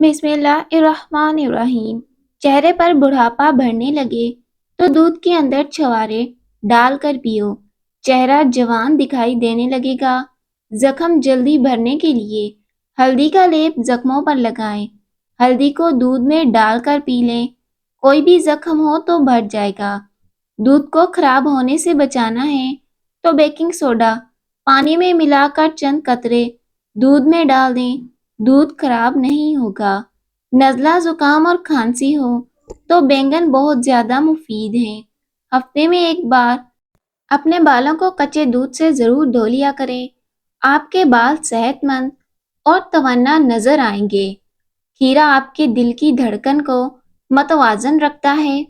بسم اللہ الرحمن الرحیم۔ چہرے پر بڑھاپا بڑھنے لگے تو دودھ کے اندر چھوارے ڈال کر پیو، چہرہ جوان دکھائی دینے لگے گا۔ زخم جلدی بھرنے کے لیے ہلدی کا لیپ زخموں پر لگائیں، ہلدی کو دودھ میں ڈال کر پی لیں، کوئی بھی زخم ہو تو بھر جائے گا۔ دودھ کو خراب ہونے سے بچانا ہے تو بیکنگ سوڈا پانی میں ملا کر چند قطرے دودھ میں ڈال دیں، دودھ خراب نہیں ہوگا۔ نزلہ زکام اور کھانسی ہو تو بینگن بہت زیادہ مفید ہیں۔ ہفتے میں ایک بار اپنے بالوں کو کچے دودھ سے ضرور دھو لیا کریں، آپ کے بال صحت مند اور توانا نظر آئیں گے۔ کھیرا آپ کے دل کی دھڑکن کو متوازن رکھتا ہے۔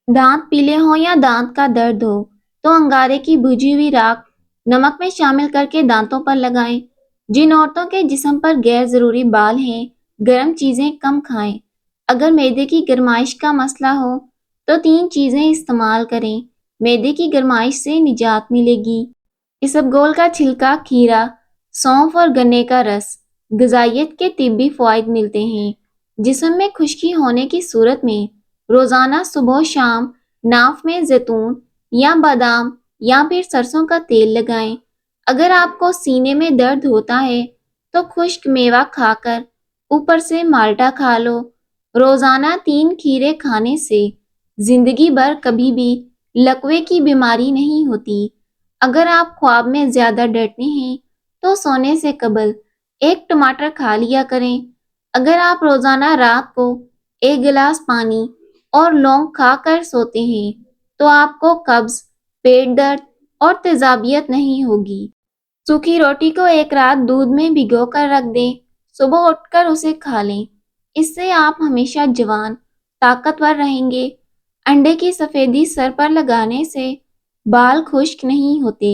دانت پیلے ہوں یا دانت کا درد ہو تو انگارے کی بھجی ہوئی راکھ نمک میں شامل کر کے دانتوں پر لگائیں۔ جن عورتوں کے جسم پر غیر ضروری بال ہیں، گرم چیزیں کم کھائیں۔ اگر معدے کی گرمائش کا مسئلہ ہو تو 3 چیزیں استعمال کریں، معدے کی گرمائش سے نجات ملے گی۔ اسبگول کا چھلکا، کھیرا، سونف اور گنے کا رس غذائیت کے طبی فوائد ملتے ہیں۔ جسم میں خشکی ہونے کی صورت میں روزانہ صبح و شام ناف میں زیتون یا بادام یا پھر سرسوں کا تیل لگائیں۔ اگر آپ کو سینے میں درد ہوتا ہے تو خشک میوہ کھا کر اوپر سے مالٹا کھا لو۔ روزانہ 3 کھیرے کھانے سے زندگی بھر کبھی بھی لکوے کی بیماری نہیں ہوتی۔ اگر آپ خواب میں زیادہ ڈرتے ہیں تو سونے سے قبل 1 ٹماٹر کھا لیا کریں۔ اگر آپ روزانہ رات کو 1 گلاس پانی اور لونگ کھا کر سوتے ہیں تو آپ کو قبض، پیٹ درد اور تیزابیت نہیں ہوگی۔ سوکھی روٹی کو 1 رات دودھ میں بھگو کر رکھ دیں، صبح اٹھ کر اسے کھا لیں۔ اس سے آپ ہمیشہ جوان، طاقتور رہیں گے۔ انڈے کی سفیدی سر پر لگانے سے بال خشک نہیں ہوتے۔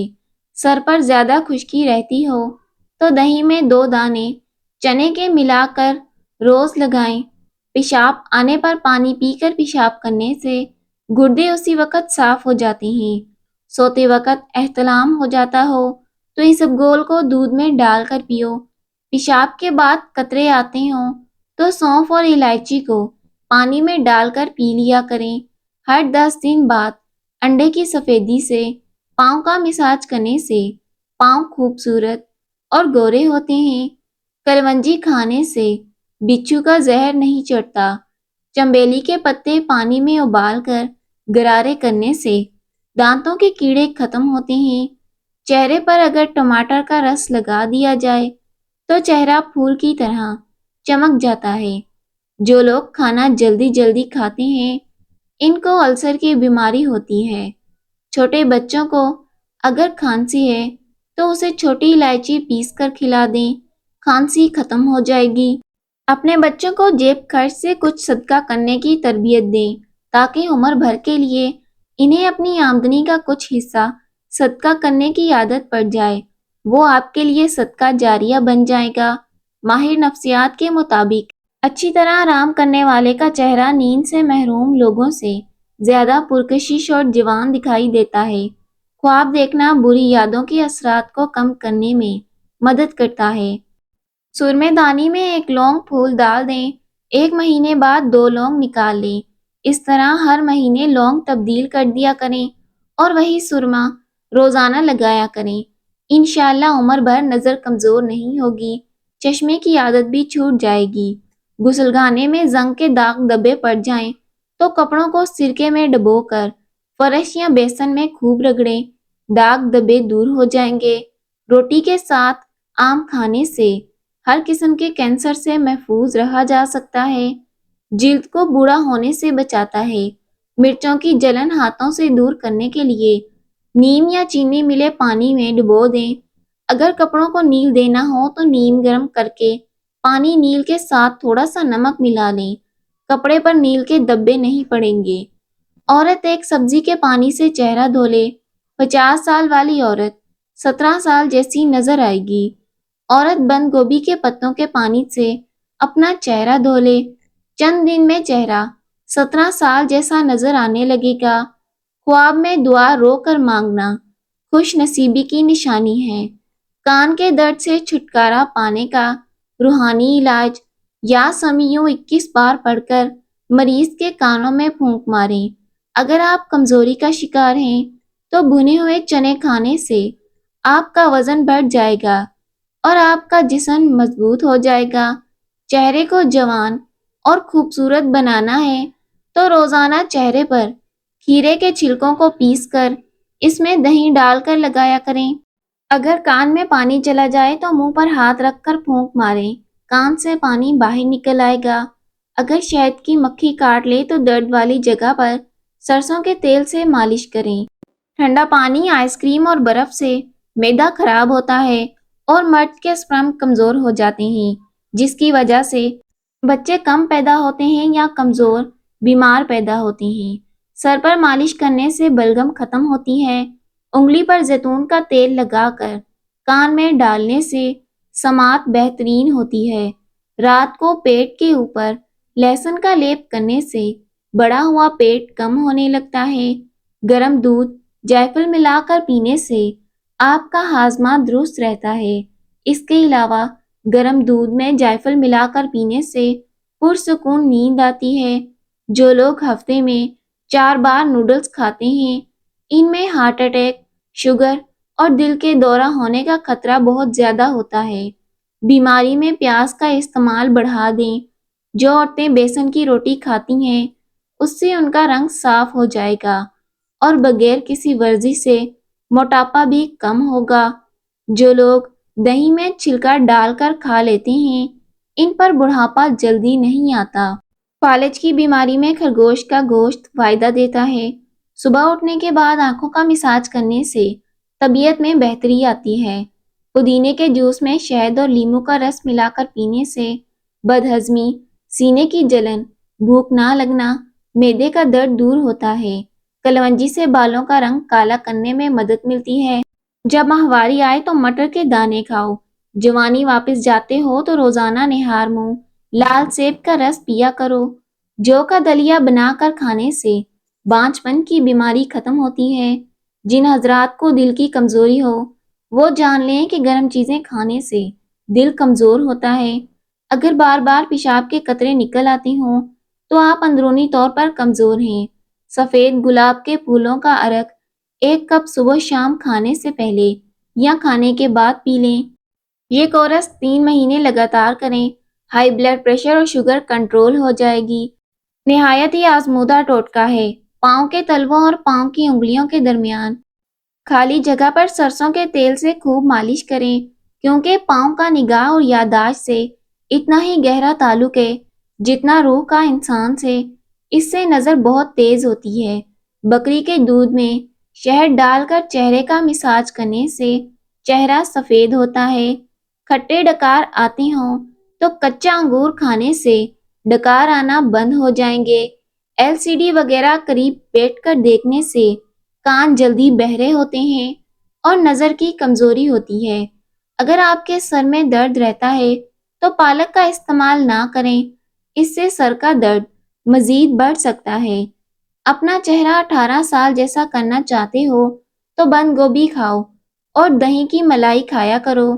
سر پر زیادہ خشکی رہتی ہو تو دہی میں 2 دانے چنے کے ملا کر روز لگائیں۔ پیشاب آنے پر پانی پی کر پیشاب کرنے سے گردے اسی وقت صاف ہو جاتے ہیں۔ سوتے وقت احتلام ہو جاتا ہو تو اسبگول کو دودھ میں ڈال کر پیو۔ پیشاب کے بعد قطرے آتے ہوں تو سونف اور الائچی کو پانی میں ڈال کر پی لیا کریں۔ ہر 10 دن بعد انڈے کی سفیدی سے پاؤں کا مساج کرنے سے پاؤں خوبصورت اور گورے ہوتے ہیں۔ کلونجی کھانے سے بچھو کا زہر نہیں چڑھتا۔ چنبیلی کے پتے پانی میں ابال کر غرارے کرنے سے دانتوں کے کیڑے ختم ہوتے ہیں۔ چہرے پر اگر ٹماٹر کا رس لگا دیا جائے تو چہرہ پھول کی طرح چمک جاتا ہے۔ جو لوگ کھانا جلدی جلدی کھاتے ہیں ان کو السر کی بیماری ہوتی ہے۔ چھوٹے بچوں کو اگر کھانسی ہے تو اسے چھوٹی الائچی پیس کر کھلا دیں، کھانسی ختم ہو جائے گی۔ اپنے بچوں کو جیب خرچ سے کچھ صدقہ کرنے کی تربیت دیں تاکہ عمر بھر کے لیے انہیں اپنی آمدنی کا کچھ حصہ صدقہ کرنے کی عادت پڑ جائے، وہ آپ کے لیے صدقہ جاریہ بن جائے گا۔ ماہر نفسیات کے مطابق اچھی طرح آرام کرنے والے کا چہرہ نیند سے محروم لوگوں سے زیادہ پرکشش اور جوان دکھائی دیتا ہے۔ خواب دیکھنا بری یادوں کے اثرات کو کم کرنے میں مدد کرتا ہے۔ سرمے دانی میں 1 لونگ پھول ڈال دیں، 1 مہینے بعد 2 لونگ نکال لیں۔ اس طرح ہر مہینے لونگ تبدیل کر دیا کریں اور وہی سرما روزانہ لگایا کریں۔ انشاءاللہ عمر بھر نظر کمزور نہیں ہوگی، چشمے کی عادت بھی چھوٹ جائے گی۔ غسلخانے میں زنگ کے داغ دبے پڑ جائیں تو کپڑوں کو سرکے میں ڈبو کر فرش یا بیسن میں خوب رگڑیں، داغ دبے دور ہو جائیں گے۔ روٹی کے ساتھ آم کھانے سے ہر قسم کے کینسر سے محفوظ رہا جا سکتا ہے۔ جلد کو بوڑھا ہونے سے بچاتا ہے۔ مرچوں کی جلن ہاتھوں سے دور کرنے کے لیے نیم یا چینی ملے پانی میں ڈبو دیں۔ اگر کپڑوں کو نیل دینا ہو تو نیم گرم کر کے پانی نیل کے ساتھ تھوڑا سا نمک ملا لیں، کپڑے پر نیل کے دبے نہیں پڑیں گے۔ عورت ایک سبزی کے پانی سے چہرہ دھو لے، 50 سال والی عورت 17 سال جیسی نظر آئے گی۔ عورت بند گوبھی کے پتوں کے پانی سے اپنا چہرہ دھو لے، چند دن میں چہرہ 17 سال جیسا نظر آنے لگے گا۔ خواب میں دعا رو کر مانگنا خوش نصیبی کی نشانی ہے۔ کان کے درد سے چھٹکارا پانے کا روحانی علاج یا سمیوں 21 بار پڑھ کر مریض کے کانوں میں پھونک ماریں۔ اگر آپ کمزوری کا شکار ہیں تو بھنے ہوئے چنے کھانے سے آپ کا وزن بڑھ جائے گا اور آپ کا جسم مضبوط ہو جائے گا۔ چہرے کو جوان اور خوبصورت بنانا ہے تو روزانہ چہرے پر کھیرے کے چھلکوں کو پیس کر اس میں دہی ڈال کر لگایا کریں۔ اگر کان میں پانی چلا جائے تو منہ پر ہاتھ رکھ کر پھونک ماریں، کان سے پانی باہر نکل آئے گا۔ اگر شہد کی مکھی کاٹ لے تو درد والی جگہ پر سرسوں کے تیل سے مالش کریں۔ ٹھنڈا پانی، آئس کریم اور برف سے معدہ خراب ہوتا ہے اور مرد کے سپرم کمزور ہو جاتے ہیں، جس کی وجہ سے بچے کم پیدا ہوتے ہیں یا کمزور بیمار پیدا ہوتے ہیں۔ سر پر مالش کرنے سے بلغم ختم ہوتی ہے۔ انگلی پر زیتون کا تیل لگا کر کان میں ڈالنے سے سماعت بہترین ہوتی ہے۔ رات کو پیٹ کے اوپر لہسن کا لیپ کرنے سے بڑا ہوا پیٹ کم ہونے لگتا ہے۔ گرم دودھ جائفل ملا کر پینے سے آپ کا ہاضمہ درست رہتا ہے۔ اس کے علاوہ گرم دودھ میں جائفل ملا کر پینے سے پرسکون نیند آتی ہے۔ جو لوگ ہفتے میں 4 بار نوڈلز کھاتے ہیں، ان میں ہارٹ اٹیک، شوگر اور دل کے دورہ ہونے کا خطرہ بہت زیادہ ہوتا ہے۔ بیماری میں پیاز کا استعمال بڑھا دیں۔ جو عورتیں بیسن کی روٹی کھاتی ہیں، اس سے ان کا رنگ صاف ہو جائے گا اور بغیر کسی ورزش سے موٹاپا بھی کم ہوگا۔ جو لوگ دہی میں چھلکا ڈال کر کھا لیتے ہیں، ان پر بڑھاپا جلدی نہیں آتا۔ فالج کی بیماری میں خرگوش کا گوشت فائدہ دیتا ہے۔ صبح اٹھنے کے بعد آنکھوں کا مساج کرنے سے طبیعت میں بہتری آتی ہے۔ پودینے کے جوس میں شہد اور لیموں کا رس ملا کر پینے سے بدہضمی، سینے کی جلن، بھوک نہ لگنا، معدے کا درد دور ہوتا ہے۔ کلونجی سے بالوں کا رنگ کالا کرنے میں مدد ملتی ہے۔ جب ماہواری آئے تو مٹر کے دانے کھاؤ۔ جوانی واپس جاتے ہو تو روزانہ نہار منہ لال سیب کا رس پیا کرو۔ جو کا دلیا بنا کر کھانے سے بانجھ پن کی بیماری ختم ہوتی ہے۔ جن حضرات کو دل کی کمزوری ہو وہ جان لیں کہ گرم چیزیں کھانے سے دل کمزور ہوتا ہے۔ اگر بار بار پیشاب کے قطرے نکل آتے ہوں تو آپ اندرونی طور پر کمزور ہیں۔ سفید گلاب کے پھولوں کا عرق 1 کپ صبح شام کھانے سے پہلے یا کھانے کے بعد پی لیں۔ یہ کورس 3 مہینے لگاتار کریں۔ ہائی بلڈ پریشر اور شوگر کنٹرول ہو جائے گی۔ نہایت ہی آزمودہ ٹوٹکا ہے۔ پاؤں کے تلووں اور پاؤں کی انگلیوں کے درمیان خالی جگہ پر سرسوں کے تیل سے خوب مالش کریں، کیونکہ پاؤں کا نگاہ اور یادداشت سے اتنا ہی گہرا تعلق ہے جتنا روح کا انسان سے۔ اس سے نظر بہت تیز ہوتی ہے۔ بکری کے دودھ میں شہد ڈال کر چہرے کا مساج کرنے سے چہرہ سفید ہوتا ہے۔ کھٹے ڈکار آتے ہوں تو کچا انگور کھانے سے ڈکار آنا بند ہو جائیں گے۔ LCD وغیرہ قریب بیٹھ کر دیکھنے سے کان جلدی بہرے ہوتے ہیں اور نظر کی کمزوری ہوتی ہے۔ اگر آپ کے سر میں درد رہتا ہے تو پالک کا استعمال نہ کریں، اس سے سر کا درد مزید بڑھ سکتا ہے۔ اپنا چہرہ 18 سال جیسا کرنا چاہتے ہو تو بند گوبھی کھاؤ اور دہی کی ملائی کھایا کرو۔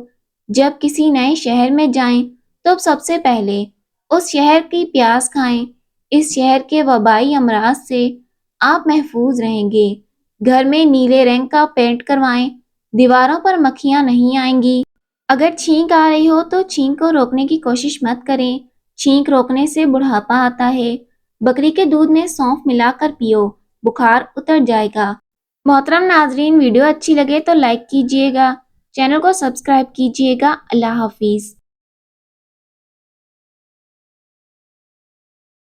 جب کسی نئے شہر میں جائیں تو سب سے پہلے اس شہر کی پیاز کھائیں۔ اس شہر کے وبائی امراض سے آپ محفوظ رہیں گے۔ گھر میں نیلے رنگ کا پینٹ کروائیں، دیواروں پر مکھیاں نہیں آئیں گی۔ اگر چھینک آ رہی ہو تو چھینک کو روکنے کی کوشش مت کریں، چھینک روکنے سے بڑھاپا آتا ہے۔ بکری کے دودھ میں سونف ملا کر پیو، بخار اتر جائے گا۔ محترم ناظرین، ویڈیو اچھی لگے تو لائک کیجیے گا، چینل کو سبسکرائب کیجیے گا۔ اللہ حافظ۔